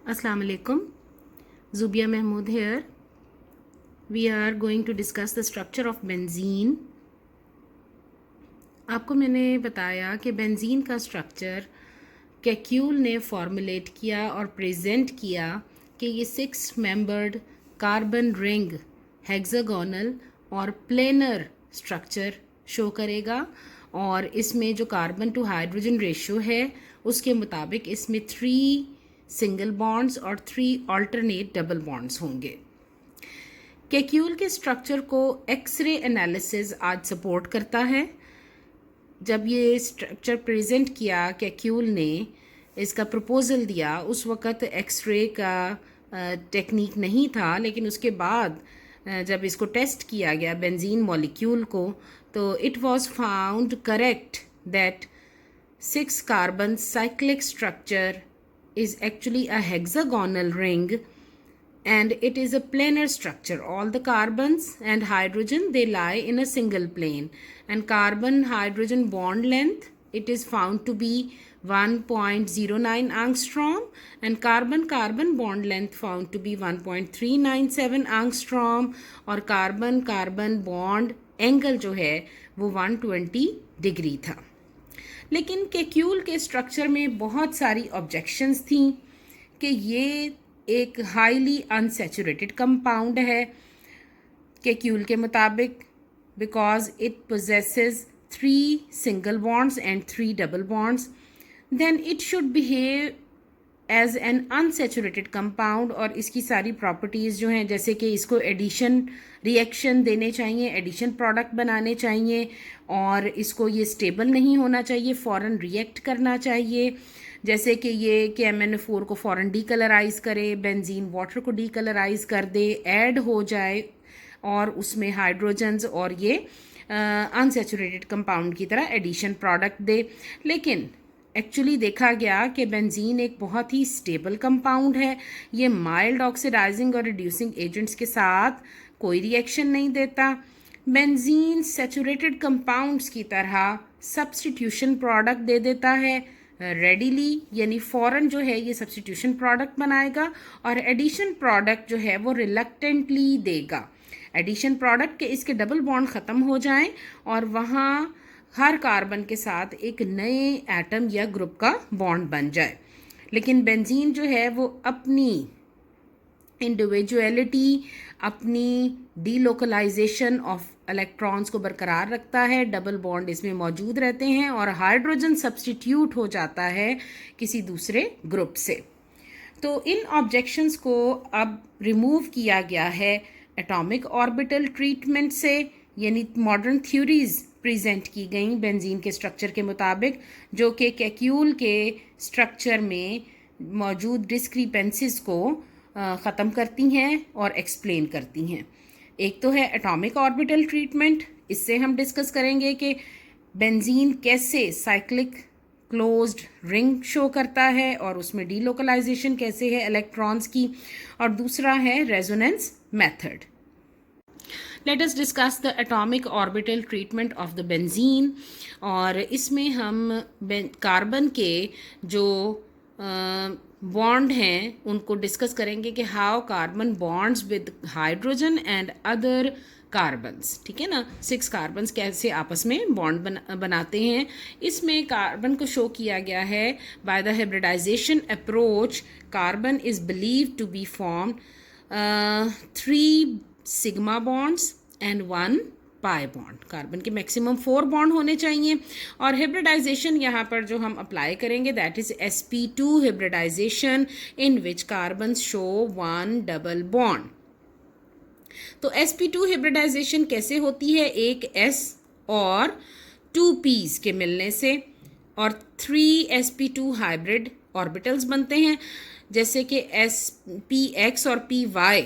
Assalamu alaikum. Zubia Mahmood here. We are going to discuss the structure of benzene. आपको मैंने बताया कि benzene का स्ट्रक्चर कैक्यूल ने फॉर्मुलेट किया और प्रेजेंट किया कि ये 6 मेंबर्ड कार्बन रिंग हेक्सागोनल और प्लेनर स्ट्रक्चर शो करेगा और इसमें जो कार्बन टू हाइड्रोजन रेशियो है उसके मुताबिक इसमें 3 सिंगल बॉन्ड्स और 3 अल्टरनेट डबल बॉन्ड्स होंगे। कैक्यूल के स्ट्रक्चर को एक्सरे एनालिसिस आज सपोर्ट करता है। जब ये स्ट्रक्चर प्रेजेंट किया कैक्यूल ने, इसका प्रपोज़ल दिया, उस वक़्त एक्सरे का टेक्निक नहीं था, लेकिन उसके बाद जब इसको टेस्ट किया गया बेंजीन मॉलिक्यूल को, तो it was found correct that 6 carbon cyclic structure is actually a hexagonal ring and it is a planar structure. All the carbons and hydrogen, they lie in a single plane, and carbon hydrogen bond length, it is found to be 1.09 angstrom and carbon carbon bond length found to be 1.397 angstrom और carbon carbon bond angle जो है वो 120 degree था। लेकिन Kekulé के structure में बहुत सारी ऑब्जेक्शंस थी कि ये एक हाईली अनसैचुरेटेड कंपाउंड है कैक्यूल के मुताबिक, because it possesses 3 single bonds and 3 double bonds, then it should behave as an unsaturated compound. और इसकी सारी प्रॉपर्टीज़ जो हैं, जैसे कि इसको एडिशन रिएक्शन देने चाहिए, एडिशन प्रोडक्ट बनाने चाहिए, और इसको ये स्टेबल नहीं होना चाहिए, फ़ौरन रिएक्ट करना चाहिए, जैसे कि ये कि MnO4 को फ़ौरन डीकलराइज करे, बेंजीन वाटर को डीकलराइज कर दे, ऐड हो जाए और उसमें हाइड्रोजन्स और ये अनसेचुरेटेड कंपाउंड की तरह एडिशन प्रोडक्ट दे। लेकिन एक्चुअली देखा गया कि बेंजीन एक बहुत ही स्टेबल कंपाउंड है। ये माइल्ड ऑक्सीडाइजिंग और रिड्यूसिंग एजेंट्स के साथ कोई रिएक्शन नहीं देता। बेंजीन सैचुरेटेड कंपाउंड्स की तरह सब्स्टिट्यूशन प्रोडक्ट दे देता है रेडिली, यानी फ़ौरन जो है ये सब्स्टिट्यूशन प्रोडक्ट बनाएगा, और एडिशन प्रोडक्ट जो है वो रिलक्टेंटली देगा। एडिशन प्रोडक्ट के इसके डबल बॉन्ड ख़त्म हो जाएं और वहाँ हर कार्बन के साथ एक नए एटम या ग्रुप का बॉन्ड बन जाए। लेकिन बेंजीन जो है वो अपनी इंडिविजुअलिटी, अपनी डीलोकलाइजेशन ऑफ इलेक्ट्रॉन्स को बरकरार रखता है, डबल बॉन्ड इसमें मौजूद रहते हैं और हाइड्रोजन सब्स्टिट्यूट हो जाता है किसी दूसरे ग्रुप से। तो इन ऑब्जेक्शंस को अब रिमूव किया गया है एटॉमिक ऑर्बिटल ट्रीटमेंट से, यानी मॉडर्न थ्योरीज प्रेजेंट की गई बेंजीन के स्ट्रक्चर के मुताबिक, जो कि कैक्यूल के स्ट्रक्चर में मौजूद डिस्क्रिपेंसीज को ख़त्म करती हैं और एक्सप्लेन करती हैं। एक तो है एटॉमिक ऑर्बिटल ट्रीटमेंट, इससे हम डिस्कस करेंगे कि बेंजीन कैसे साइक्लिक क्लोज्ड रिंग शो करता है और उसमें डीलोकलाइजेशन कैसे है इलेक्ट्रॉन्स की, और दूसरा है resonance method. Let us discuss the atomic orbital treatment of the benzene, और इसमें हम कार्बन के जो बॉन्ड हैं उनको डिस्कस करेंगे कि how carbon bonds with hydrogen and other carbons, ठीक है ना, 6 कार्बन्स कैसे आपस में बॉन्ड बनाते हैं। इसमें कार्बन को शो किया गया है by the hybridisation approach. Carbon is believed to be formed 3 sigma bonds and 1 pi bond. Carbon के मैक्सिमम 4 बॉन्ड होने चाहिए, और हाइब्रिडाइजेशन यहाँ पर जो हम अप्लाई करेंगे that is sp2 hybridisation, in which carbon show 1 double bond. तो sp2 हाइब्रिडाइजेशन कैसे होती है? एक s और 2 p's के मिलने से, और 3 sp2 हाइब्रिड ऑर्बिटल्स बनते हैं, जैसे कि px और py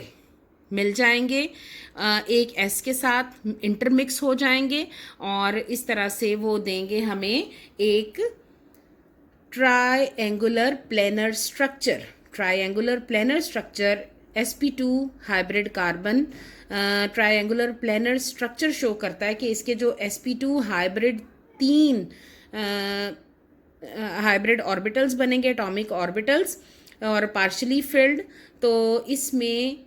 मिल जाएंगे, एक s के साथ इंटरमिक्स हो जाएंगे, और इस तरह से वो देंगे हमें एक triangular planar structure. Triangular planar structure sp2 hybrid carbon triangular planar structure show करता है कि इसके जो sp2 हाइब्रिड 3 हाइब्रिड ऑर्बिटल्स बनेंगे, एटॉमिक ऑर्बिटल्स, और पार्शली फिल्ड, तो इसमें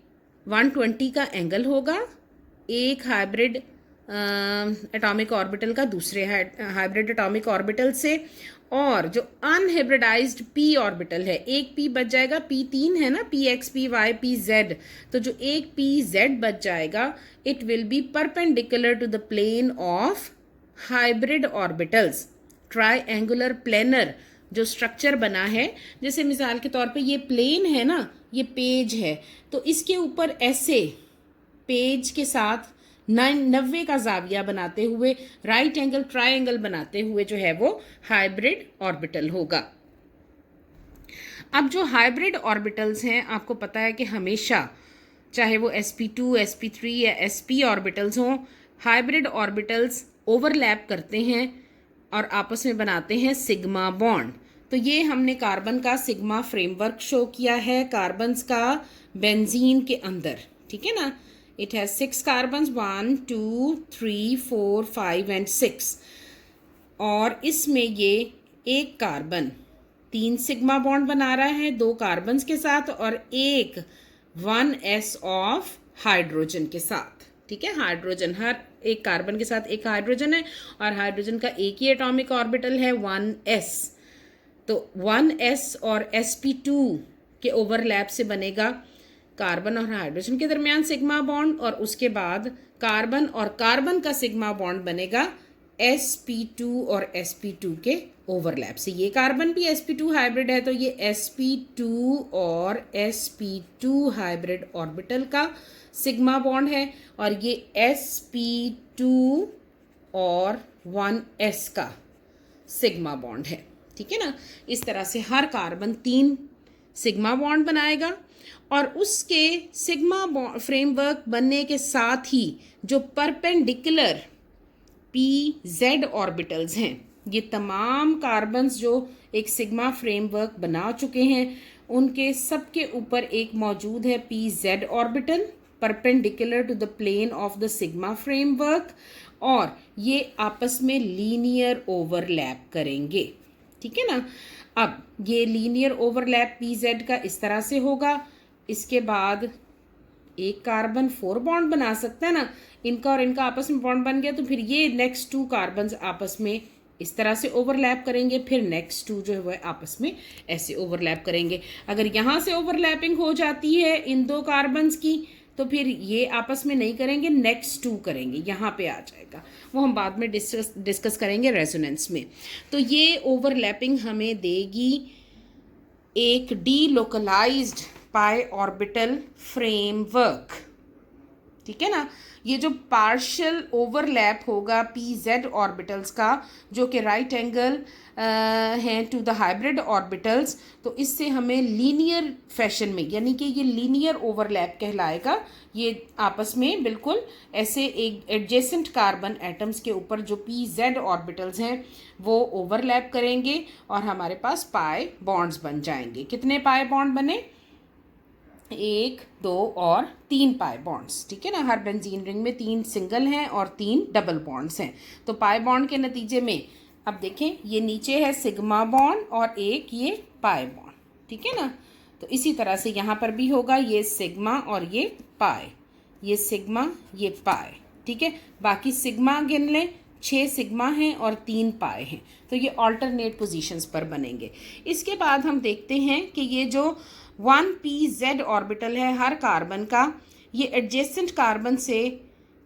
120 का एंगल होगा एक हाइब्रिड एटॉमिक ऑर्बिटल का दूसरे हाइब्रिड एटॉमिक ऑर्बिटल से। और जो अनहाइब्रिडाइज्ड पी ऑर्बिटल है, एक पी बच जाएगा, पी 3 है ना, p x p y p z, तो जो एक पी जेड बच जाएगा it will be perpendicular to the plane of hybrid orbitals. Triangular planar जो स्ट्रक्चर बना है, जैसे मिसाल के तौर पे ये प्लेन है ना, ये पेज है, तो इसके ऊपर ऐसे पेज के साथ 90 का जाविया बनाते हुए राइट एंगल ट्राइंगल बनाते हुए जो है वो हाइब्रिड ऑर्बिटल होगा। अब जो हाइब्रिड ऑर्बिटल्स हैं, आपको पता है कि हमेशा चाहे वो sp2 sp3 या sp ऑर्बिटल्स हों, हाइब्रिड ऑर्बिटल्स ओवरलैप करते हैं और आपस में बनाते हैं सिग्मा बॉन्ड। तो ये हमने कार्बन का सिग्मा फ्रेमवर्क शो किया है कार्बन्स का बेंजीन के अंदर, ठीक है ना। इट हैज 6 कार्बन्स, 1 2 3 4 5 एंड 6, और इसमें ये एक कार्बन 3 सिग्मा बॉन्ड बना रहा है 2 कार्बन्स के साथ और एक 1s ऑफ हाइड्रोजन के साथ, ठीक है। हाइड्रोजन, हर एक कार्बन के साथ एक हाइड्रोजन है और हाइड्रोजन का एक ही एटॉमिक ऑर्बिटल है 1s। तो 1s और sp2 के ओवरलैप से बनेगा कार्बन और हाइड्रोजन के दरमियान सिग्मा बॉन्ड, और उसके बाद कार्बन और कार्बन का सिग्मा बॉन्ड बनेगा sp2 और sp2 के ओवरलैप से। ये कार्बन भी sp2 हाइब्रिड है, तो ये sp2 और sp2 हाइब्रिड ऑर्बिटल का सिग्मा बॉन्ड है, और ये sp2 और 1s का सिग्मा बॉन्ड है, ठीक है ना। इस तरह से हर कार्बन 3 सिग्मा बॉन्ड बनाएगा, और उसके सिग्मा फ्रेमवर्क बनने के साथ ही जो परपेंडिकुलर पी जेड ऑर्बिटल्स हैं, ये तमाम कार्बन्स जो एक सिग्मा फ्रेमवर्क बना चुके हैं, उनके सबके ऊपर एक मौजूद है p z orbital perpendicular to the plane of the sigma framework, और ये आपस में लीनियर ओवरलैप करेंगे, ठीक है ना। अब ये लीनियर ओवरलैप पी जेड का इस तरह से होगा। इसके बाद एक कार्बन 4 बॉन्ड बना सकता है ना, इनका और इनका आपस में बॉन्ड बन गया, तो फिर ये नेक्स्ट 2 कार्बन्स आपस में इस तरह से ओवरलैप करेंगे, फिर नेक्स्ट 2 जो है वह आपस में ऐसे ओवरलैप करेंगे। अगर यहाँ से ओवरलैपिंग हो जाती है इन 2 कार्बन्स की, तो फिर ये आपस में नहीं करेंगे, नेक्स्ट 2 करेंगे, यहाँ पे आ जाएगा, वो हम बाद में डिस्कस करेंगे रेजोनेंस में। तो ये ओवरलैपिंग हमें देगी एक डीलोकलाइज्ड पाई ऑर्बिटल फ्रेमवर्क, ठीक है ना। ये जो पार्शियल ओवरलैप होगा पी जेड ऑर्बिटल्स का, जो कि राइट एंगल हैं टू द हाइब्रिड ऑर्बिटल्स, तो इससे हमें लीनियर फैशन में, यानी कि ये लीनियर ओवरलैप कहलाएगा। ये आपस में बिल्कुल ऐसे एक एडजेसेंट कार्बन एटम्स के ऊपर जो पी जेड ऑर्बिटल्स हैं वो ओवरलैप करेंगे और हमारे पास पाई बॉन्ड्स बन जाएंगे। कितने पाई बॉन्ड बने? 1 2 और 3 पाई बॉन्ड्स, ठीक है ना। हर बेंजीन रिंग में 3 सिंगल हैं और 3 डबल बॉन्ड्स हैं। तो पाई बॉन्ड के नतीजे में अब देखें, ये नीचे है सिग्मा बॉन्ड और एक ये पाई बॉन्ड, ठीक है ना। तो इसी तरह से यहाँ पर भी होगा, ये सिग्मा और ये पाई, ये सिग्मा ये पाई, ठीक है। बाकी सिग्मा गिन लें, 6 सिग्मा हैं और 3 पाई हैं, तो ये ऑल्टरनेट पोजीशंस पर बनेंगे। इसके बाद हम देखते हैं कि ये जो 1pz ऑर्बिटल है हर कार्बन का, ये एडजेसेंट कार्बन से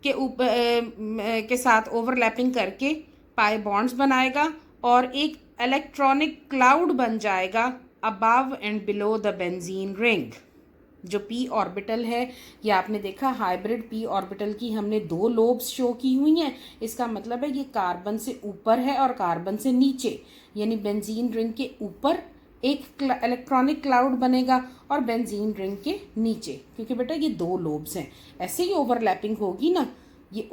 के ऊपर के साथ ओवरलैपिंग करके पाई बॉन्ड्स बनाएगा और एक इलेक्ट्रॉनिक क्लाउड बन जाएगा above and below the benzene ring. जो पी ऑर्बिटल है, ये आपने देखा हाइब्रिड पी ऑर्बिटल की हमने 2 लोब्स शो की हुई हैं। इसका मतलब है ये कार्बन से ऊपर है और कार्बन से नीचे, यानी बेंजीन रिंग के ऊपर एक इलेक्ट्रॉनिक क्लाउड बनेगा और बेंजीन रिंग के नीचे, क्योंकि बेटा ये 2 लोब्स हैं, ऐसे ही ओवरलैपिंग होगी ना। ये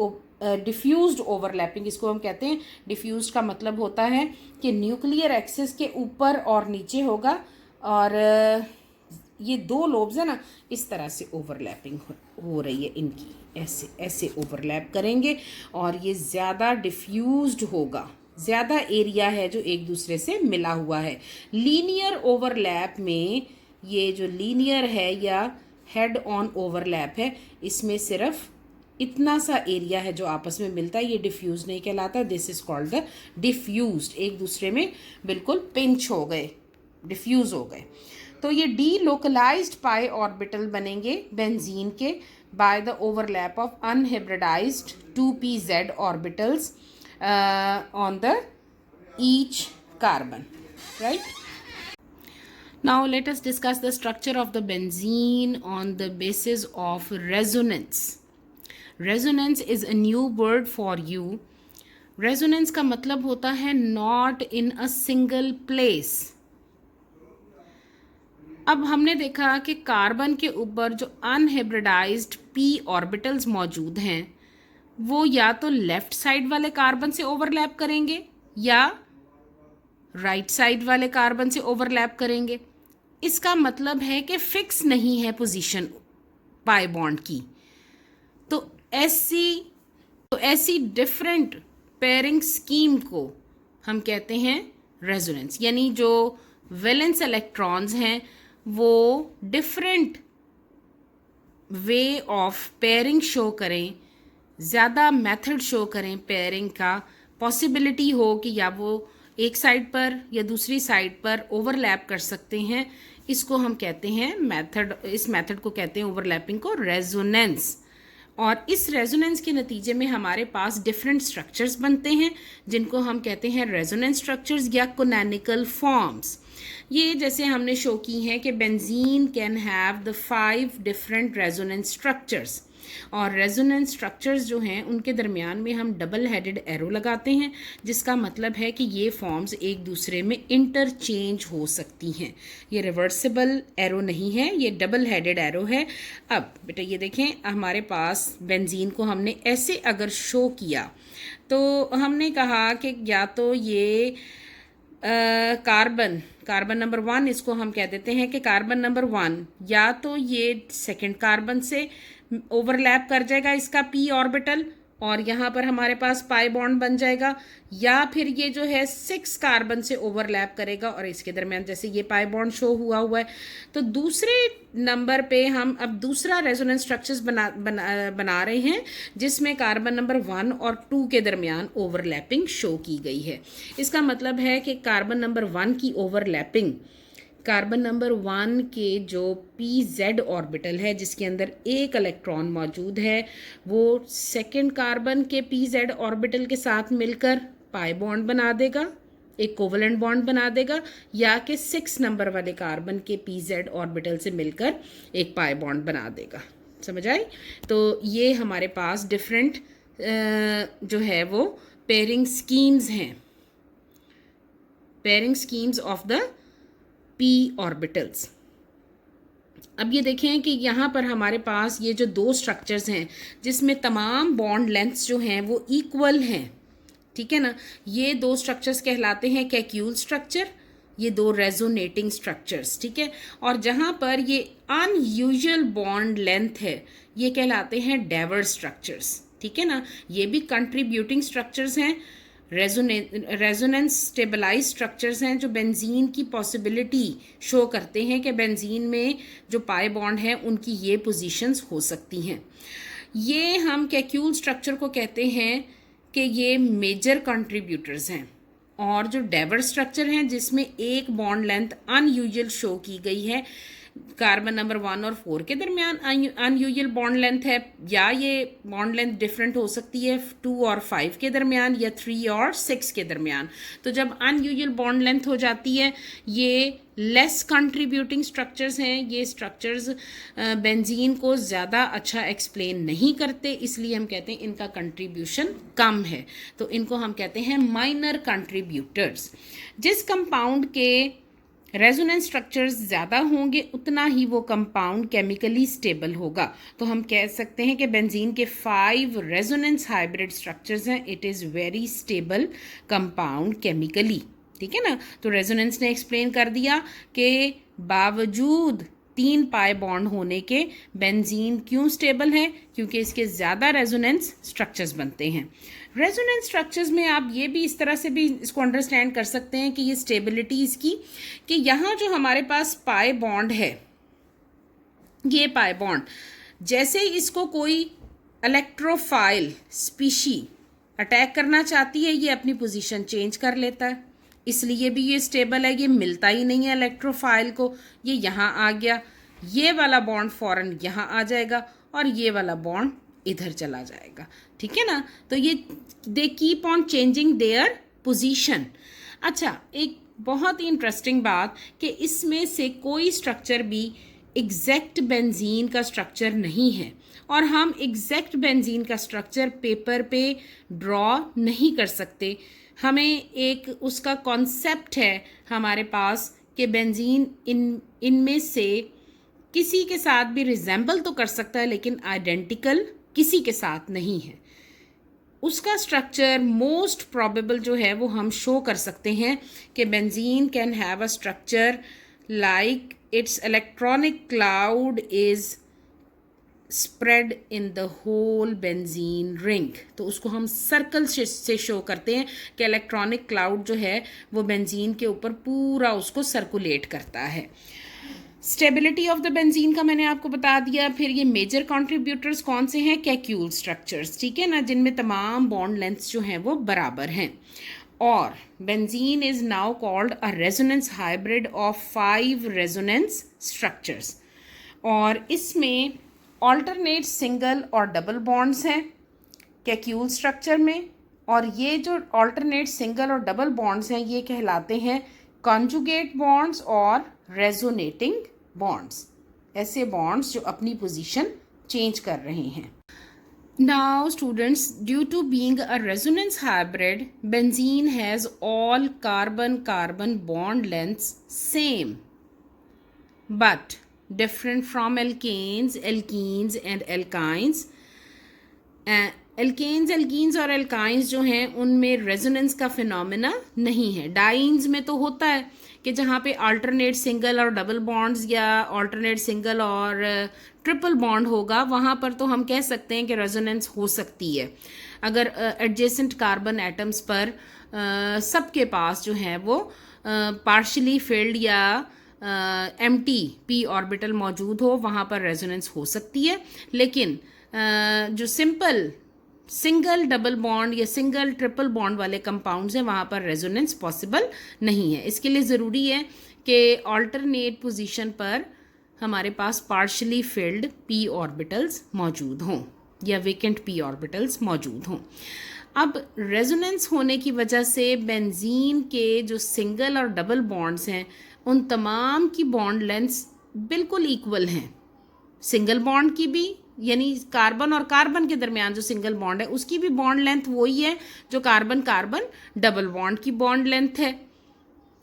डिफ्यूज्ड ओवरलैपिंग इसको हम कहते हैं। डिफ्यूज्ड का मतलब होता है कि न्यूक्लियर एक्सिस के ऊपर और नीचे होगा, और ये 2 लोब्स है ना, इस तरह से ओवरलैपिंग हो रही है इनकी, ऐसे ऐसे ओवरलैप करेंगे और ये ज़्यादा डिफ्यूज्ड होगा, ज़्यादा एरिया है जो एक दूसरे से मिला हुआ है। लीनियर ओवरलैप में ये जो लीनियर है या हेड ऑन ओवरलैप है, इसमें सिर्फ इतना सा एरिया है जो आपस में मिलता है, ये डिफ्यूज नहीं कहलाता। This is called the diffused, एक दूसरे में बिल्कुल पिंच हो गए, डिफ्यूज हो गए। तो ये डी लोकलाइज्ड पाई ऑर्बिटल बनेंगे बेंजीन के by the overlap of unhybridised 2pz orbitals on the each carbon, right? Now let us discuss the structure of the benzene on the basis of resonance. Resonance is a new word for you. Resonance का मतलब होता है not in a single place. अब हमने देखा कि carbon के ऊपर जो अनहिब्रिडाइज्ड p ऑर्बिटल्स मौजूद हैं वो या तो लेफ्ट साइड वाले कार्बन से ओवरलैप करेंगे या राइट साइड वाले कार्बन से ओवरलैप करेंगे। इसका मतलब है कि फिक्स नहीं है पोजीशन पाई बॉन्ड की। तो ऐसी डिफरेंट पेयरिंग स्कीम को हम कहते हैं रेजोनेंस, यानी जो वैलेंस इलेक्ट्रॉन्स हैं वो different way of pairing show करें, ज़्यादा मेथड शो करें पेयरिंग का, पॉसिबिलिटी हो कि या वो एक साइड पर या दूसरी साइड पर ओवरलैप कर सकते हैं। इसको हम कहते हैं मेथड, इस मेथड को कहते हैं ओवरलैपिंग को रेजोनेंस। और इस रेजोनेंस के नतीजे में हमारे पास डिफरेंट स्ट्रक्चर्स बनते हैं जिनको हम कहते हैं रेजोनेंस स्ट्रक्चर्स या कोनैनिकल फॉर्म्स। ये जैसे हमने शो की हैं कि benzene can have the 5 different resonance structures, और रेजोनेंस स्ट्रक्चर्स जो हैं उनके दरमियान में हम डबल हेडेड एरो लगाते हैं, जिसका मतलब है कि ये फॉर्म्स एक दूसरे में इंटरचेंज हो सकती हैं। ये रिवर्सिबल एरो नहीं है, ये डबल हेडेड एरो है। अब बेटा ये देखें, हमारे पास बेंजीन को हमने ऐसे अगर शो किया तो हमने कहा कि या तो ये कार्बन नंबर 1, इसको हम कह देते हैं कि कार्बन नंबर 1 या तो ये सेकंड कार्बन से ओवरलैप कर जाएगा इसका p ऑर्बिटल, और यहाँ पर हमारे पास पाई बॉन्ड बन जाएगा, या फिर ये जो है 6 कार्बन से ओवरलैप करेगा और इसके दरमियान जैसे ये पाई बॉन्ड शो हुआ है। तो दूसरे नंबर पे हम अब दूसरा रेजोनेंस स्ट्रक्चर्स बना रहे हैं जिसमें कार्बन नंबर 1 और 2 के दरमियान ओवरलैपिंग शो की गई है। इसका मतलब है कि कार्बन नंबर 1 की ओवरलैपिंग कार्बन नंबर 1 के जो pz ऑर्बिटल है जिसके अंदर एक इलेक्ट्रॉन मौजूद है वो सेकंड कार्बन के pz ऑर्बिटल के साथ मिलकर पाई बॉन्ड बना देगा, एक कोवलेंट बॉन्ड बना देगा, या कि 6 नंबर वाले कार्बन के pz ऑर्बिटल से मिलकर एक पाई बॉन्ड बना देगा। समझ आई? तो ये हमारे पास डिफरेंट जो है वो पेयरिंग स्कीम्स हैं, pairing schemes of the p orbitals. अब ये देखें कि यहाँ पर हमारे पास ये जो 2 स्ट्रक्चर्स हैं जिसमें तमाम बॉन्ड लेंथ्स जो हैं वो इक्वल हैं, ठीक है ना। ये 2 स्ट्रक्चर्स कहलाते हैं कैक्यूल स्ट्रक्चर, ये 2 रेजोनेटिंग स्ट्रक्चर्स, ठीक है। और जहाँ पर ये अनयूजुअल बॉन्ड लेंथ है ये कहलाते हैं डाइवर्स स्ट्रक्चर्स, ठीक है ना। ये भी कंट्रीब्यूटिंग स्ट्रक्चर्स हैं, रेजोनेंस स्टेबलाइज स्ट्रक्चर्स हैं जो बेंजीन की पॉसिबिलिटी शो करते हैं कि बेंजीन में जो पाई बॉन्ड है उनकी ये पोजीशंस हो सकती हैं। ये हम कैक्यूल स्ट्रक्चर को कहते हैं कि ये मेजर कंट्रीब्यूटर्स हैं, और जो डाइवर्स स्ट्रक्चर हैं जिसमें एक बॉन्ड लेंथ अनयूजुअल शो की गई है, कार्बन नंबर 1 और 4 के दरमियान अनयूजुअल बॉन्ड लेंथ है, या ये बॉन्ड लेंथ डिफरेंट हो सकती है 2 और 5 के दरमियान या 3 और 6 के दरमियान। तो जब अनयूजुअल बॉन्ड लेंथ हो जाती है ये लेस कंट्रीब्यूटिंग स्ट्रक्चर्स हैं, ये स्ट्रक्चर्स बेंजीन को ज़्यादा अच्छा एक्सप्लेन नहीं करते, इसलिए हम कहते हैं इनका कंट्रीब्यूशन कम है, तो इनको हम कहते हैं माइनर कंट्रीब्यूटर्स। जिस कंपाउंड के रेजोनेंस स्ट्रक्चर्स ज़्यादा होंगे उतना ही वो कंपाउंड केमिकली स्टेबल होगा। तो हम कह सकते हैं कि बेंजीन के 5 रेजोनेंस हाइब्रिड स्ट्रक्चर्स हैं, it is very stable compound chemically, ठीक है ना। तो रेजोनेंस ने एक्सप्लेन कर दिया कि बावजूद 3 पाई बॉन्ड होने के बेंजीन क्यों स्टेबल है? क्योंकि इसके ज़्यादा रेजोनेंस स्ट्रक्चर्स बनते हैं। रेजोनेंस स्ट्रक्चर्स में आप ये भी इस तरह से भी इसको अंडरस्टैंड कर सकते हैं कि ये स्टेबिलिटी इसकी, कि यहाँ जो हमारे पास पाई बॉन्ड है, ये पाई बॉन्ड जैसे इसको कोई इलेक्ट्रोफाइल स्पीशी अटैक करना चाहती है, ये अपनी पोजीशन चेंज कर लेता है, इसलिए भी ये स्टेबल है। ये मिलता ही नहीं है इलेक्ट्रोफाइल को, ये यहाँ आ गया, ये वाला बॉन्ड फौरन यहाँ आ जाएगा और ये वाला बॉन्ड इधर चला जाएगा, ठीक है ना। तो ये they keep on changing their position. अच्छा, एक बहुत ही इंटरेस्टिंग बात कि इसमें से कोई स्ट्रक्चर भी एग्जैक्ट बेंजीन का स्ट्रक्चर नहीं है, और हम एग्जैक्ट बेंजीन का स्ट्रक्चर पेपर पे ड्रॉ नहीं कर सकते। हमें एक उसका कॉन्सेप्ट है हमारे पास कि बेंजीन इनमें से किसी के साथ भी रिजेंबल तो कर सकता है, लेकिन आइडेंटिकल किसी के साथ नहीं है। उसका स्ट्रक्चर मोस्ट प्रोबेबल जो है वो हम शो कर सकते हैं कि benzene can have a structure like its electronic cloud is spread in the whole benzene ring। तो उसको हम सर्कल से शो करते हैं कि इलेक्ट्रॉनिक क्लाउड जो है वो बेंजीन के ऊपर पूरा उसको सर्कुलेट करता है। स्टेबिलिटी ऑफ द बेंजीन का मैंने आपको बता दिया। फिर ये मेजर कंट्रीब्यूटर्स कौन से हैं? कैक्यूल स्ट्रक्चर्स, ठीक है ना, जिनमें तमाम बॉन्ड लेंथ्स जो हैं वो बराबर हैं। और benzene is now called a resonance hybrid of 5 resonance structures। और इसमें alternate सिंगल और डबल बॉन्ड्स हैं कैक्यूल स्ट्रक्चर में, और ये जो alternate सिंगल और डबल बॉन्ड्स हैं ये कहलाते हैं conjugate bonds और resonating bonds। ऐसे बॉन्ड्स जो अपनी पोजीशन चेंज कर रहे हैं। Now students, due to being a resonance hybrid, benzene has all carbon-carbon bond lengths same, but different from alkanes, alkenes and alkynes। alkenes और alkynes जो हैं उनमें रेजोनेंस का फिनोमेना नहीं है। डाइन्स में तो होता है कि जहाँ पे अल्टरनेट सिंगल और डबल बॉन्ड्स या अल्टरनेट सिंगल और ट्रिपल बॉन्ड होगा, वहाँ पर तो हम कह सकते हैं कि रेजोनेंस हो सकती है। अगर एडजेसेंट कार्बन एटम्स पर सबके पास जो है वो पार्शली फिल्ड या एम्प्टी पी ऑर्बिटल मौजूद हो, वहाँ पर रेजोनेंस हो सकती है। लेकिन जो सिंपल सिंगल डबल बॉन्ड या सिंगल ट्रिपल बॉन्ड वाले कंपाउंड्स हैं वहाँ पर रेजोनेंस पॉसिबल नहीं है। इसके लिए ज़रूरी है कि ऑल्टरनेट पोजीशन पर हमारे पास पार्शली फिल्ड पी ऑर्बिटल्स मौजूद हों या वेकेंट पी ऑर्बिटल्स मौजूद हों। अब रेजोनेंस होने की वजह से बेंजीन के जो सिंगल और डबल बॉन्ड्स हैं उन तमाम की बॉन्ड लेंथ्स बिल्कुल इक्वल हैं। सिंगल बॉन्ड की भी, यानी कार्बन और कार्बन के दरमियान जो सिंगल बॉन्ड है उसकी भी बॉन्ड लेंथ वही है जो कार्बन कार्बन डबल बॉन्ड की बॉन्ड लेंथ है।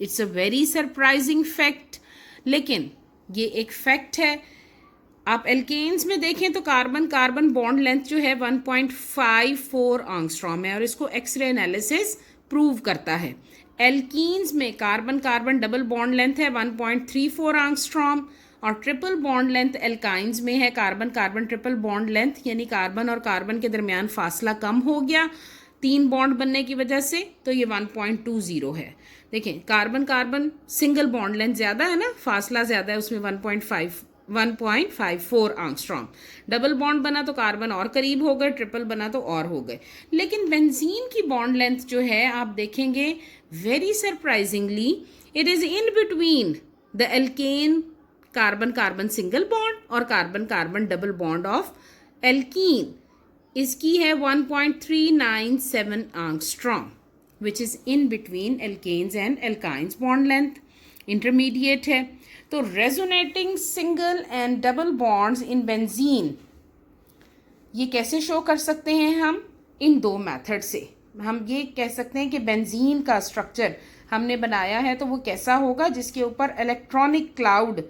It's a very surprising fact, लेकिन ये एक फैक्ट है। आप एल्केन्स में देखें तो कार्बन कार्बन बॉन्ड लेंथ जो है 1.54 एंगस्ट्रॉम है और इसको एक्सरे एनालिसिस प्रूव करता है। एल्कीन्स में carbon carbon double bond length है 1.34 एंगस्ट्रॉम और ट्रिपल बॉन्ड लेंथ एल्काइंस में है carbon carbon triple bond length, यानी कार्बन और कार्बन के दरमियान फासला कम हो गया 3 बॉन्ड बनने की वजह से, तो ये 1.20 है। देखें carbon carbon single bond length ज़्यादा है ना, फासला ज़्यादा है उसमें 1.54 एंगस्ट्रॉम। डबल बॉन्ड बना तो कार्बन और करीब हो गए, ट्रिपल बना तो और हो गए। लेकिन बेंजीन की बॉन्ड लेंथ जो है आप देखेंगे very surprisingly it is in between the alkane carbon carbon single bond और carbon carbon double bond of alkene. इसकी है 1.397 angstrom which is in between alkanes and alkynes bond length, intermediate है। तो resonating single and double bonds in benzene ये कैसे show कर सकते हैं हम? इन 2 मेथड से। हम ये कह सकते हैं कि बेंजीन का स्ट्रक्चर हमने बनाया है तो वो कैसा होगा, जिसके ऊपर इलेक्ट्रॉनिक क्लाउड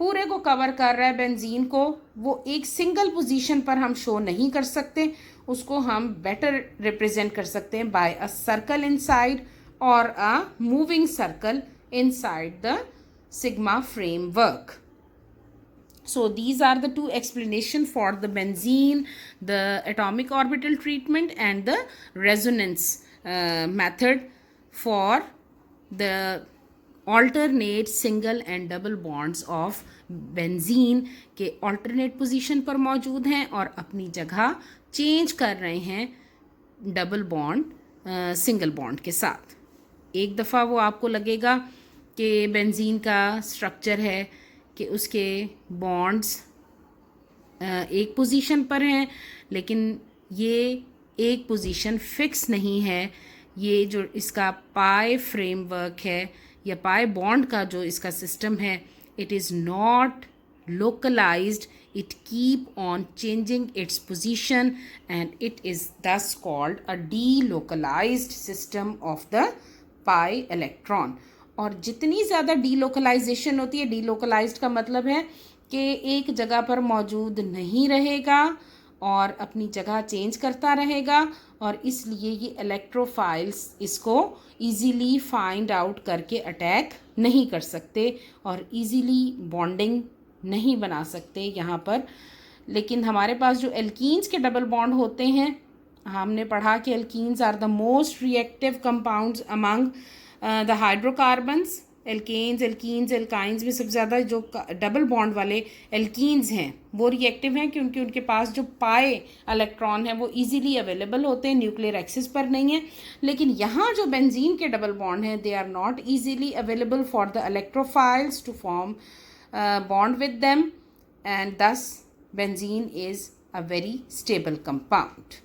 पूरे को कवर कर रहा है बेंजीन को, वो एक सिंगल पोजीशन पर हम शो नहीं कर सकते, उसको हम बेटर रिप्रेजेंट कर सकते हैं बाय अ सर्कल इनसाइड और a moving circle inside the sigma framework. So these are the two explanation for the benzene, the atomic orbital treatment and the resonance method for the alternate single and double bonds of benzene के alternate position पर मौजूद हैं और अपनी जगह change कर रहे हैं डबल बॉन्ड सिंगल बॉन्ड के साथ. एक दफ़ा वो आपको लगेगा कि बेंजीन का स्ट्रक्चर है कि उसके बॉन्ड्स एक पोजीशन पर हैं, लेकिन ये एक पोजीशन फिक्स नहीं है. ये जो इसका पाई फ्रेमवर्क है या पाई बॉन्ड का जो इसका सिस्टम है, it is not localized. It keep on changing its position and it is thus called a delocalized system of the pi electron. और जितनी ज़्यादा delocalization होती है, delocalized का मतलब है कि एक जगह पर मौजूद नहीं रहेगा और अपनी जगह चेंज करता रहेगा, और इसलिए ये इलेक्ट्रोफाइल्स इसको ईज़िली फाइंड आउट करके अटैक नहीं कर सकते और ईज़िली बॉन्डिंग नहीं बना सकते यहाँ पर. लेकिन हमारे पास जो एल्कीन्स के डबल बॉन्ड होते हैं, हमने पढ़ा कि alkenes are the most reactive compounds among the hydrocarbons. Alkanes, alkenes, alkynes में सबसे ज़्यादा जो डबल बॉन्ड वाले एल्कीन्स हैं वो रिएक्टिव हैं क्योंकि उनके पास जो पाई इलेक्ट्रॉन है वो इजीली अवेलेबल होते हैं, न्यूक्लियर एक्सिस पर नहीं है. लेकिन यहाँ जो बेंजीन के डबल बॉन्ड हैं, they are not easily available for the electrophiles to form bond with them, and thus benzene is a very stable compound.